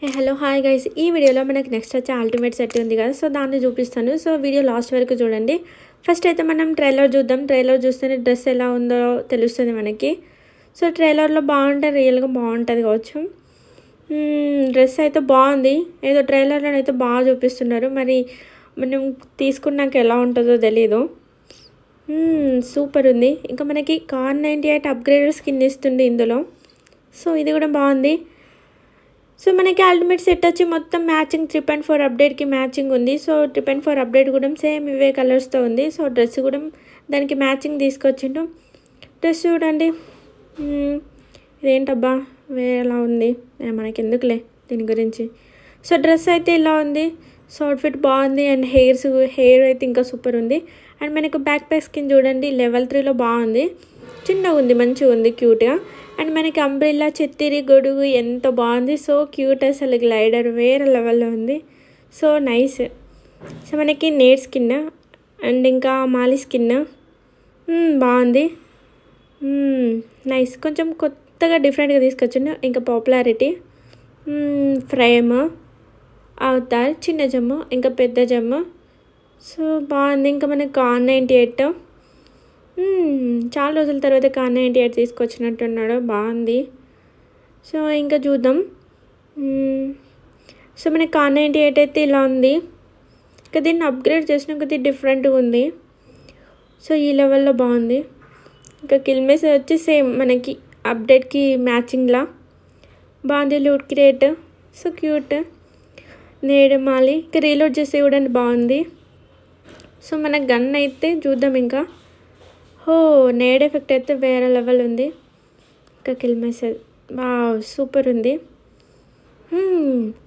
Hello hi guys, ఈ వీడియోలో మనకి నెక్స్ట్ వచ్చే అల్టిమేట్ సెట్ ఉంది కదా. సో దాన్ని చూపిస్తాను. సో వీడియో లాస్ట్ వరకు చూడండి. ఫస్ట్ అయితే మనం ట్రైలర్ చూద్దాం. ట్రైలర్ చూస్తేనే డ్రెస్ ఎలా ఉందో తెలుస్తుంది మనకి. సో ట్రైలర్లో బాగుంటే రియల్గా బాగుంటుంది కావచ్చు. డ్రెస్ అయితే బాగుంది. ఏదో ట్రైలర్లో అయితే బాగా చూపిస్తున్నారు. మరి మనం తీసుకున్నాక ఎలా ఉంటుందో తెలీదు. సూపర్ ఉంది. ఇంకా మనకి Kar98 అప్గ్రేడెడ్ స్కిన్ ఇస్తుంది ఇందులో. సో ఇది కూడా బాగుంది. సో మనకి అల్టిమేట్ సెట్ వచ్చి మొత్తం మ్యాచింగ్ 3.4 అప్డేట్కి మ్యాచింగ్ ఉంది. సో 3.4 అప్డేట్ కూడా సేమ్ ఇవే కలర్స్తో ఉంది. సో డ్రెస్ కూడా దానికి మ్యాచింగ్ తీసుకొచ్చిండు. డ్రెస్ చూడండి, ఇదేంటబ్బా వేరేలా ఉంది, మనకి ఎందుకులే దీని గురించి. సో డ్రెస్ అయితే ఇలా ఉంది. సో అవుట్ఫిట్ బాగుంది. అండ్ హెయిర్ అయితే ఇంకా సూపర్ ఉంది. అండ్ మనకు బ్యాక్ స్కిన్ చూడండి, లెవెల్ 3లో బాగుంది. చిన్నగా ఉంది, మంచిగా ఉంది, క్యూట్గా. అండ్ మనకి అంబ్రెల్లా, చెత్తిరి, గొడుగు ఎంత బాగుంది. సో క్యూట్, అసలు గ్లైడర్ వేరే లెవెల్లో ఉంది. So nice. సో మనకి నేట్ స్కిన్ అండ్ ఇంకా మాలి స్కిన్ బాగుంది. నైస్, కొంచెం కొత్తగా డిఫరెంట్గా తీసుకొచ్చిండు. ఇంకా పాపులారిటీ ఫ్రేమ్, అవతార్, చిన్న జమ్ము, ఇంకా పెద్ద జమ్ము. సో బాగుంది. ఇంకా మనకి Kar98 చాలా రోజుల తర్వాత Kar98 తీసుకొచ్చినట్టున్నాడు, బాగుంది. సో ఇంకా చూద్దాం. సో మనకి Kar98 అయితే ఇలా ఉంది. ఇంకా దీన్ని అప్గ్రేడ్ చేసిన కొద్దిగా డిఫరెంట్గా ఉంది. సో ఈ లెవెల్లో బాగుంది. ఇంకా కిల్మేస్ వచ్చి సేమ్ మనకి అప్డేట్కి మ్యాచింగ్లా బాగుంది. Loot create, so cute. నేడు మాలి ఇంకా రీలోడ్ చేసి కూడా బాగుంది. సో మన గన్ అయితే చూద్దాం. ఇంకా నేడ్ ఎఫెక్ట్ అయితే వేరే లెవెల్ ఉంది. ఇంకా కిల్ మెసేజ్ సూపర్ ఉంది.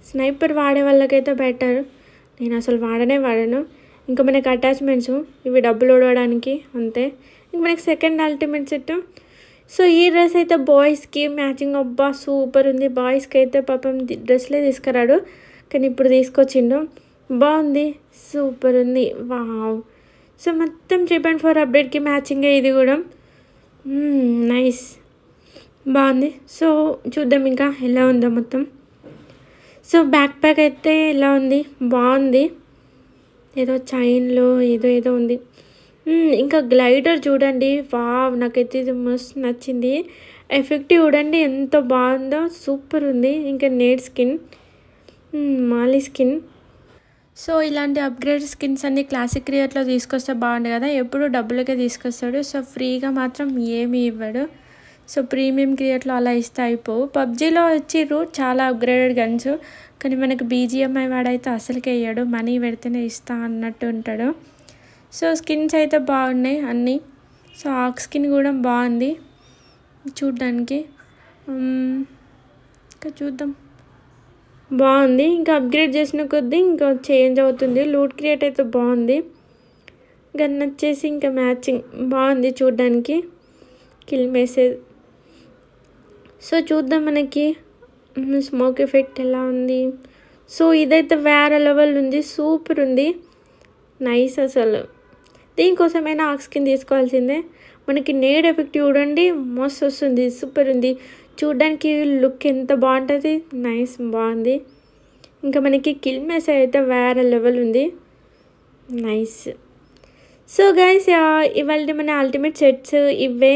స్నైపర్ వాడే వాళ్ళకైతే బెటర్. నేను అసలు వాడను. ఇంకా మనకి అటాచ్మెంట్స్ ఇవి డబ్బులు ఓడడానికి అంతే. ఇంక మనకి సెకండ్ అల్టిమేట్ సెట్. సో ఈ డ్రెస్ అయితే బాయ్స్కి మ్యాచింగ్, అబ్బా సూపర్ ఉంది. బాయ్స్కి అయితే పాపం డ్రెస్లే తీసుకురాడు, కానీ ఇప్పుడు తీసుకొచ్చిండు, బాగుంది, సూపర్ ఉంది. వావ్. సో మొత్తం 3.4 అప్డేట్కి మ్యాచింగే ఇది కూడా. నైస్, బాగుంది. సో చూద్దాం ఇంకా ఎలా ఉందో మొత్తం. సో బ్యాక్ ప్యాక్ అయితే ఎలా ఉంది, బాగుంది. ఏదో చైన్లో ఏదో ఉంది. ఇంకా గ్లైడర్ చూడండి, వావ్, నాకైతే ఇది మస్తు నచ్చింది. ఎఫెక్ట్ చూడండి ఎంత బాగుందో, సూపర్ ఉంది. ఇంకా నేట్ స్కిన్, మాలి స్కిన్. సో ఇలాంటి అప్గ్రేడ్ స్కిన్స్ అన్ని క్లాసిక్ క్రియేట్లో తీసుకొస్తే బాగుంది కదా. ఎప్పుడు డబ్బులకే తీసుకొస్తాడు. సో ఫ్రీగా మాత్రం ఏమీ ఇవ్వడు. సో ప్రీమియం క్రియేట్లో అలా ఇస్తే అయిపోవు. పబ్జీలో వచ్చిర్రు చాలా అప్గ్రేడెడ్ గన్స్, కానీ మనకి BGMI వాడైతే అసలుకే ఇయ్యడు, మనీ పెడితేనే ఇస్తా అన్నట్టు ఉంటాడు. సో స్కిన్స్ అయితే బాగున్నాయి అన్నీ. సో ఆక్ స్కిన్ కూడా బాగుంది చూడ్డానికి. ఇంకా చూద్దాం, బాగుంది. ఇంకా అప్గ్రేడ్ చేసిన కొద్దీ ఇంకా చేంజ్ అవుతుంది. లూట్ క్రియేట్ అయితే బాగుంది. గన్ వచ్చేసి ఇంకా మ్యాచింగ్ బాగుంది చూడ్డానికి. Kill message. సో చూద్దాం మనకి స్మోక్ ఎఫెక్ట్ ఎలా ఉంది. సో ఇదైతే వేరే లెవెల్ ఉంది, సూపర్ ఉంది, నైస్. అసలు దీనికోసమైనా ఆక్ స్కిన్ తీసుకోవాల్సిందే. మనకి నేడ్ ఎఫెక్ట్ చూడండి, మస్తు వస్తుంది, సూపర్ ఉంది. చూడ్డానికి లుక్ ఎంత బాగుంటుంది, నైస్, బాగుంది. ఇంకా మనకి కిల్ మెసేజ్ అయితే వేరే లెవెల్ ఉంది, నైస్. సో గైస్, ఇవాళ మన అల్టిమేట్ సెట్స్ ఇవే.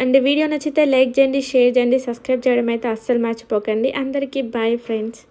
అండ్ వీడియో నచ్చితే లైక్ చేయండి, షేర్ చేయండి, సబ్స్క్రైబ్ చేయడం అయితే అస్సలు మర్చిపోకండి. అందరికీ బాయ్ ఫ్రెండ్స్.